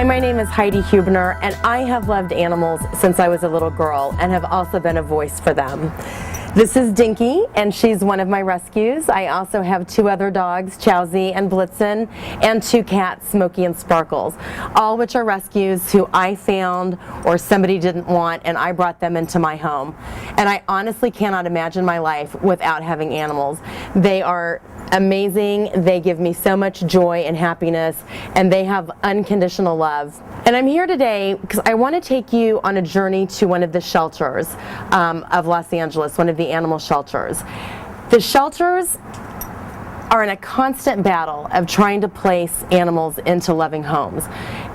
my name is Heidi Hubner, and I have loved animals since I was a little girl and have also been a voice for them. This is Dinky, and she's one of my rescues. I also have 2 other dogs, Chowsy and Blitzen, and 2 cats, Smokey and Sparkles, all which are rescues who I found or somebody didn't want, and I brought them into my home. And I honestly cannot imagine my life without having animals. They are amazing. They give me so much joy and happiness, and they have unconditional love. And I'm here today because I want to take you on a journey to one of the shelters of Los Angeles, one of the animal shelters. The shelters are in a constant battle of trying to place animals into loving homes.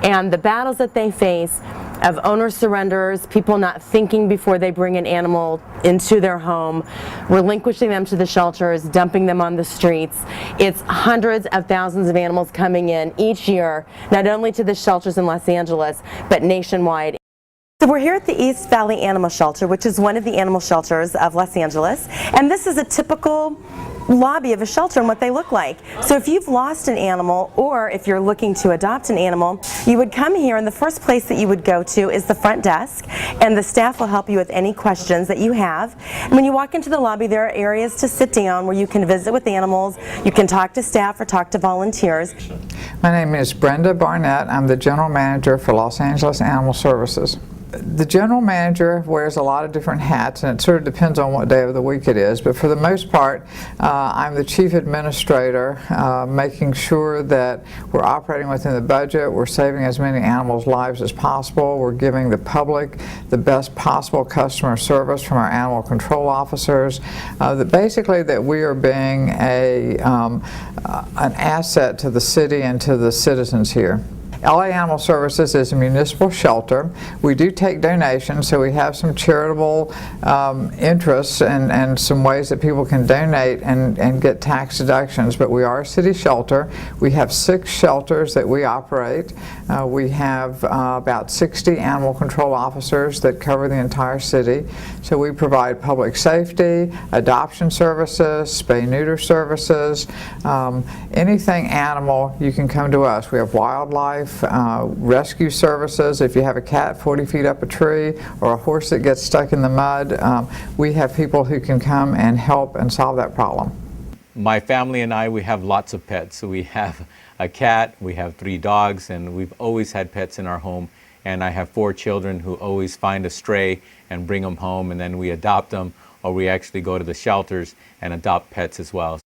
And the battles that they face of owner surrenders, people not thinking before they bring an animal into their home, relinquishing them to the shelters, dumping them on the streets. It's hundreds of thousands of animals coming in each year, not only to the shelters in Los Angeles, but nationwide. So we're here at the East Valley Animal Shelter, which is one of the animal shelters of Los Angeles, and this is a typical lobby of a shelter and what they look like. So if you've lost an animal, or if you're looking to adopt an animal, you would come here, and the first place that you would go to is the front desk, and the staff will help you with any questions that you have. And when you walk into the lobby, there are areas to sit down where you can visit with animals, you can talk to staff or talk to volunteers. My name is Brenda Barnett. I'm the General Manager for Los Angeles Animal Services. The general manager wears a lot of different hats, and it sort of depends on what day of the week it is, but for the most part I'm the chief administrator, making sure that we're operating within the budget, we're saving as many animals' lives as possible, we're giving the public the best possible customer service from our animal control officers, basically that we are being an asset to the city and to the citizens here. LA Animal Services is a municipal shelter. We do take donations, so we have some charitable interests and some ways that people can donate and get tax deductions, but we are a city shelter. We have 6 shelters that we operate. We have about 60 animal control officers that cover the entire city. So we provide public safety, adoption services, spay-neuter services, anything animal, you can come to us. We have wildlife, rescue services. If you have a cat 40 feet up a tree or a horse that gets stuck in the mud, we have people who can come and help and solve that problem. My family and I, we have lots of pets. So we have a cat, we have 3 dogs, and we've always had pets in our home. And I have 4 children who always find a stray and bring them home, and then we adopt them, or we actually go to the shelters and adopt pets as well.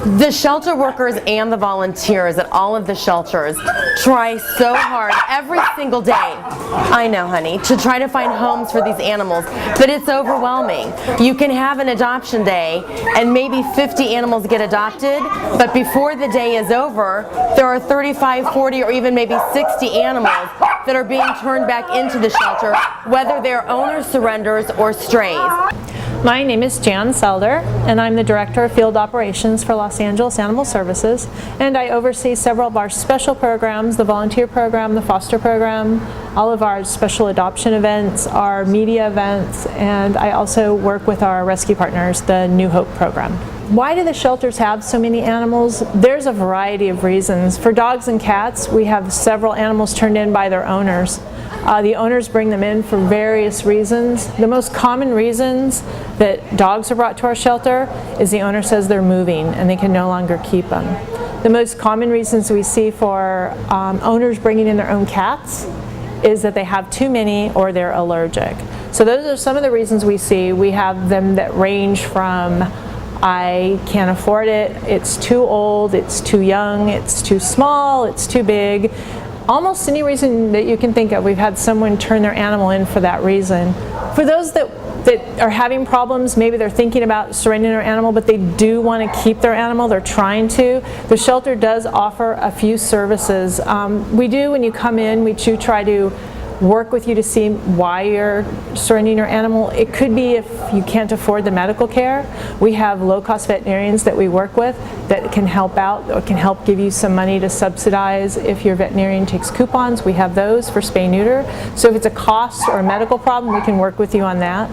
The shelter workers and the volunteers at all of the shelters try so hard every single day, I know honey, to try to find homes for these animals, but it's overwhelming. You can have an adoption day and maybe 50 animals get adopted, but before the day is over, there are 35, 40, or even maybe 60 animals that are being turned back into the shelter, whether they're owner surrenders or strays. My name is Jan Selder, and I'm the Director of Field Operations for Los Angeles Animal Services, and I oversee several of our special programs, the volunteer program, the foster program, all of our special adoption events, our media events, and I also work with our rescue partners, the New Hope program. Why do the shelters have so many animals? There's a variety of reasons. For dogs and cats, we have several animals turned in by their owners. The owners bring them in for various reasons. The most common reasons that dogs are brought to our shelter is the owner says they're moving and they can no longer keep them. The most common reasons we see for owners bringing in their own cats is that they have too many or they're allergic. So those are some of the reasons we see. We have them that range from I can't afford it, it's too old, it's too young, it's too small, it's too big. Almost any reason that you can think of, we've had someone turn their animal in for that reason. For those that are having problems, maybe they're thinking about surrendering their animal, but they do want to keep their animal, they're trying to, the shelter does offer a few services. We do, when you come in, we do try to work with you to see why you're surrendering your animal. It could be if you can't afford the medical care. We have low-cost veterinarians that we work with that can help out or can help give you some money to subsidize if your veterinarian takes coupons. We have those for spay-neuter. So if it's a cost or a medical problem, we can work with you on that.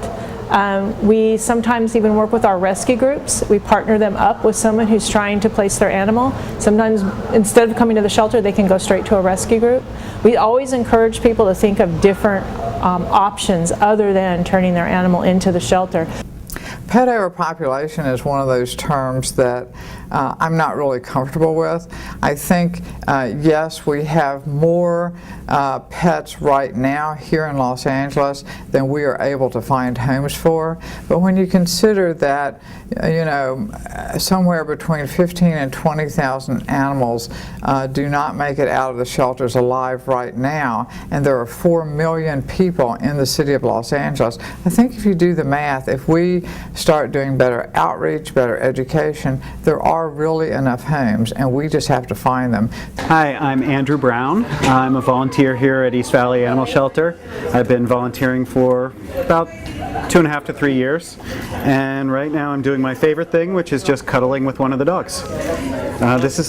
We sometimes even work with our rescue groups. We partner them up with someone who's trying to place their animal. Sometimes instead of coming to the shelter, they can go straight to a rescue group. We always encourage people to think of different options other than turning their animal into the shelter. Pet overpopulation is one of those terms that I'm not really comfortable with. I think, yes, we have more pets right now here in Los Angeles than we are able to find homes for. But when you consider that, you know, somewhere between 15 and 20,000 animals do not make it out of the shelters alive right now, and there are 4 million people in the city of Los Angeles, I think if you do the math, if we start doing better outreach, better education, there are really enough homes, and we just have to find them. Hi, I'm Andrew Brown. I'm a volunteer here at East Valley Animal Shelter. I've been volunteering for about 2.5 to 3 years, and right now I'm doing my favorite thing, which is just cuddling with one of the dogs. This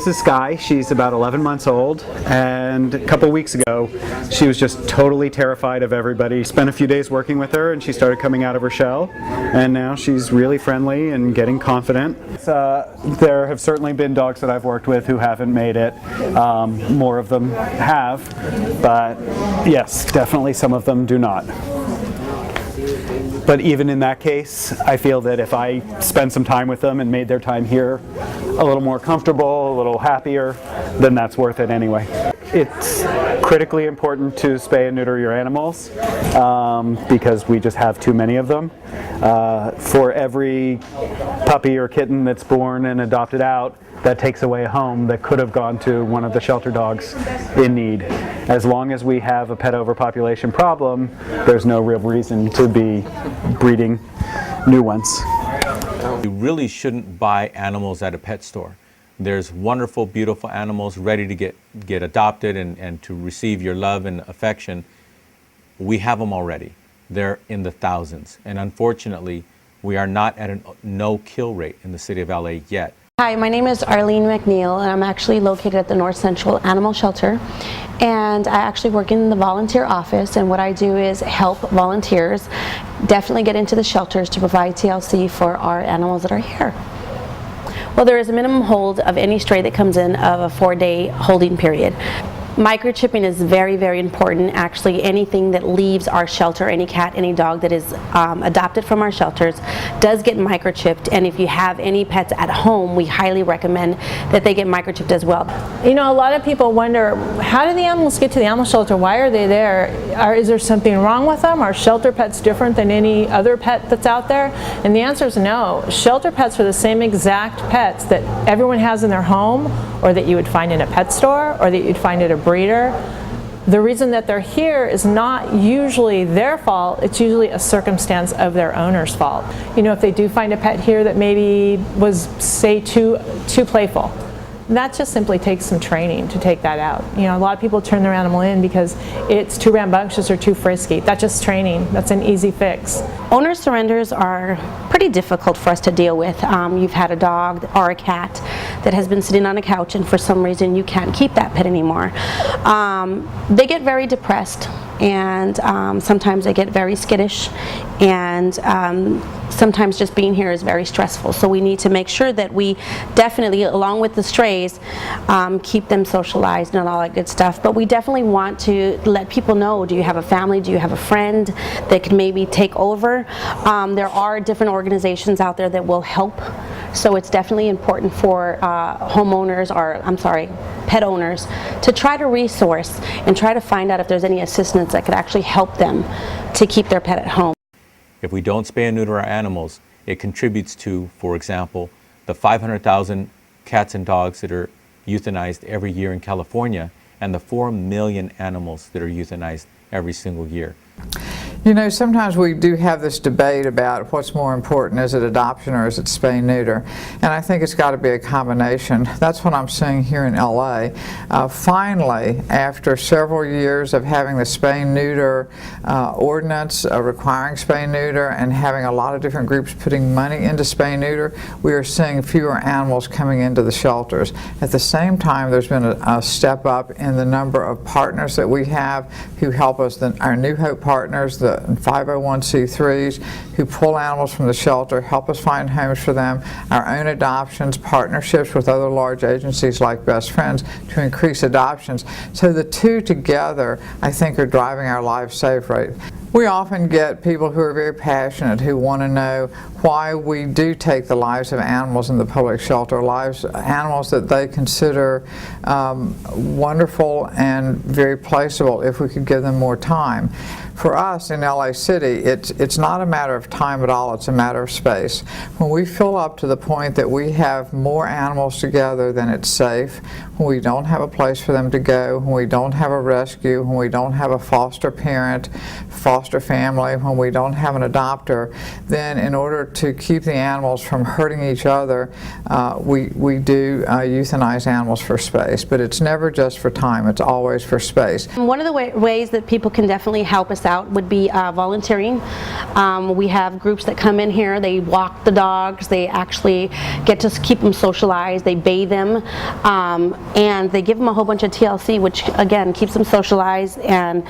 is Sky. She's about 11 months old, and a couple weeks ago she was just totally terrified of everybody. Spent a few days working with her, and she started coming out of her shell, and now she's really friendly and getting confident. There have certainly been dogs that I've worked with who haven't made it. More of them have, but yes, definitely some of them do not. But even in that case, I feel that if I spend some time with them and made their time here a little more comfortable, a little happier, then that's worth it anyway. It's critically important to spay and neuter your animals because we just have too many of them. For every puppy or kitten that's born and adopted out, that takes away a home that could have gone to one of the shelter dogs in need. As long as we have a pet overpopulation problem, there's no real reason to be breeding new ones. You really shouldn't buy animals at a pet store. There's wonderful, beautiful animals ready to get adopted and to receive your love and affection. We have them already. They're in the thousands. And unfortunately, we are not at a no-kill rate in the city of LA yet. Hi, my name is Arlene McNeil, and I'm actually located at the North Central Animal Shelter, and I actually work in the volunteer office, and what I do is help volunteers definitely get into the shelters to provide TLC for our animals that are here. Well, there is a minimum hold of any stray that comes in of a 4-day holding period. Microchipping is very, very important. Actually, anything that leaves our shelter, any cat, any dog that is adopted from our shelters does get microchipped, and if you have any pets at home, we highly recommend that they get microchipped as well. You know, a lot of people wonder, how do the animals get to the animal shelter? Why are they there? Is there something wrong with them? Are shelter pets different than any other pet that's out there? And the answer is no. Shelter pets are the same exact pets that everyone has in their home, or that you would find in a pet store, or that you'd find at a breeder. The reason that they're here is not usually their fault, it's usually a circumstance of their owner's fault. You know, if they do find a pet here that maybe was, say, too playful, that just simply takes some training to take that out. You know, a lot of people turn their animal in because it's too rambunctious or too frisky. That's just training. That's an easy fix. Owner surrenders are pretty difficult for us to deal with. You've had a dog or a cat that has been sitting on a couch, and for some reason you can't keep that pet anymore. They get very depressed, and sometimes they get very skittish, and sometimes just being here is very stressful. So we need to make sure that we definitely, along with the strays, keep them socialized and all that good stuff. But we definitely want to let people know, do you have a family, do you have a friend that can maybe take over? There are different organizations out there that will help. So it's definitely important for homeowners, or I'm sorry, pet owners, to try to resource and try to find out if there's any assistance that could actually help them to keep their pet at home. If we don't spay and neuter our animals, it contributes to, for example, the 500,000 cats and dogs that are euthanized every year in California, and the 4 million animals that are euthanized every single year. You know, sometimes we do have this debate about what's more important, is it adoption or is it spay and neuter? And I think it's got to be a combination. That's what I'm seeing here in LA. Finally, after several years of having the spay and neuter ordinance requiring spay and neuter, and having a lot of different groups putting money into spay and neuter, we are seeing fewer animals coming into the shelters. At the same time, there's been a step up in the number of partners that we have who help us, our New Hope partners, the the 501c3s who pull animals from the shelter, help us find homes for them, our own adoptions, partnerships with other large agencies like Best Friends to increase adoptions. So the two together, I think, are driving our Live Safe rate. We often get people who are very passionate who want to know why we do take the lives of animals in the public shelter, animals that they consider wonderful and very placeable if we could give them more time. For us in LA City, it's not a matter of time at all, it's a matter of space. When we fill up to the point that we have more animals together than it's safe, when we don't have a place for them to go, when we don't have a rescue, when we don't have a foster parent, foster family, when we don't have an adopter, then in order to keep the animals from hurting each other, we do euthanize animals for space. But it's never just for time, it's always for space. One of the ways that people can definitely help us out would be volunteering. We have groups that come in here, they walk the dogs, they actually get to keep them socialized, they bathe them, and they give them a whole bunch of TLC, which again keeps them socialized and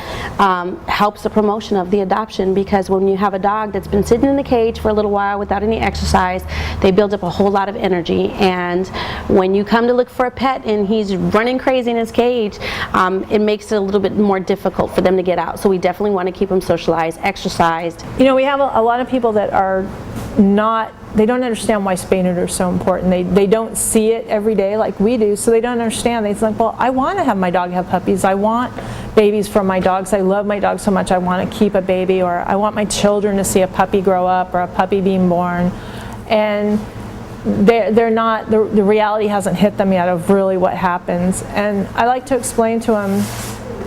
helps the promotion of the adoption, because when you have a dog that's been sitting in the cage for a little while without any exercise, they build up a whole lot of energy, and when you come to look for a pet and he's running crazy in his cage, it makes it a little bit more difficult for them to get out. So we definitely want to keep them socialized, exercised. You know, we have a lot of people that are not, they don't understand why spay neuter is so important. They don't see it every day like we do, so they don't understand. They think, well, I want to have my dog have puppies. I want babies from my dogs. I love my dog so much I want to keep a baby, or I want my children to see a puppy grow up or a puppy being born. And they're not, the reality hasn't hit them yet of really what happens. And I like to explain to them,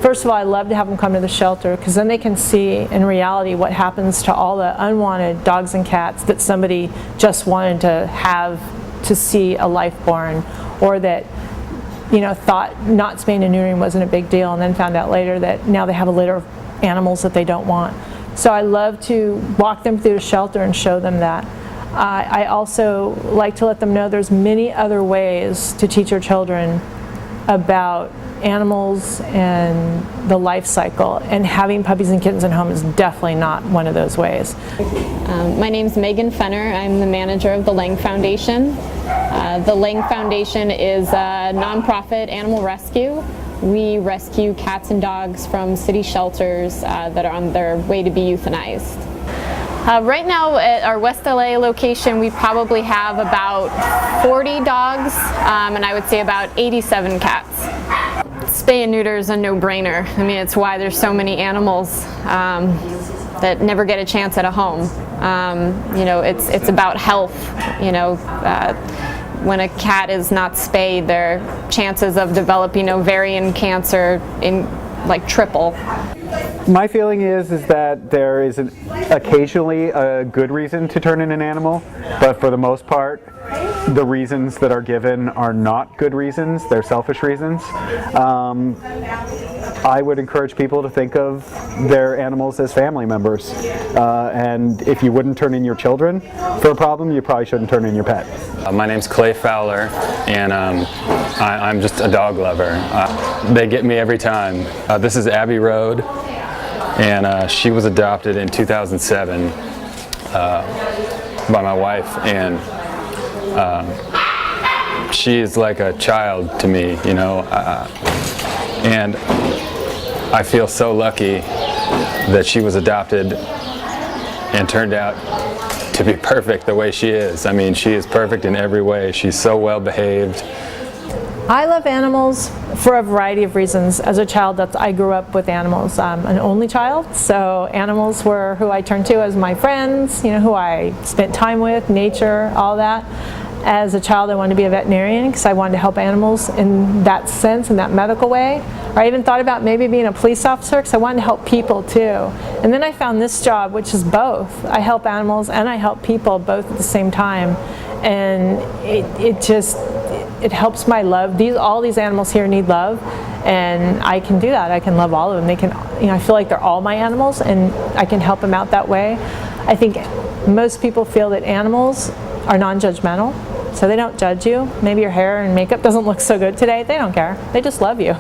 first of all, I love to have them come to the shelter, because then they can see in reality what happens to all the unwanted dogs and cats that somebody just wanted to see a life born, or that, you know, thought not spaying and neutering wasn't a big deal, and then found out later that now they have a litter of animals that they don't want. So I love to walk them through the shelter and show them that. I also like to let them know there's many other ways to teach your children about animals and the life cycle, and having puppies and kittens at home is definitely not one of those ways. My name's Megan Fenner. I'm the manager of the Lang Foundation. The Lang Foundation is a nonprofit animal rescue. We rescue cats and dogs from city shelters that are on their way to be euthanized. Right now at our West LA location, we probably have about 40 dogs, and I would say about 87 cats. Spay and neuter is a no-brainer. I mean, it's why there's so many animals that never get a chance at a home. You know, it's about health. You know, when a cat is not spayed, their chances of developing ovarian cancer like triple. My feeling is that there is occasionally a good reason to turn in an animal, but for the most part, the reasons that are given are not good reasons, they're selfish reasons. I would encourage people to think of their animals as family members, and if you wouldn't turn in your children for a problem, you probably shouldn't turn in your pet. My name's Clay Fowler, and I'm just a dog lover. They get me every time. This is Abbey Road, and she was adopted in 2007 by my wife, and she is like a child to me, you know, and I feel so lucky that she was adopted and turned out to be perfect the way she is. I mean, she is perfect in every way. She's so well behaved. I love animals for a variety of reasons. As a child, I grew up with animals. I'm an only child, so animals were who I turned to as my friends, you know, who I spent time with, nature, all that. As a child, I wanted to be a veterinarian because I wanted to help animals in that sense, in that medical way. Or I even thought about maybe being a police officer because I wanted to help people too. And then I found this job, which is both. I help animals and I help people both at the same time. And it helps my love. All these animals here need love, and I can do that. I can love all of them. They can, you know, I feel like they're all my animals, and I can help them out that way. I think most people feel that animals are non-judgmental, so they don't judge you. Maybe your hair and makeup doesn't look so good today. They don't care. They just love you.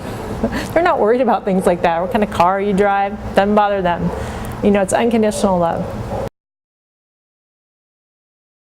They're not worried about things like that. What kind of car you drive, doesn't bother them. You know, it's unconditional love.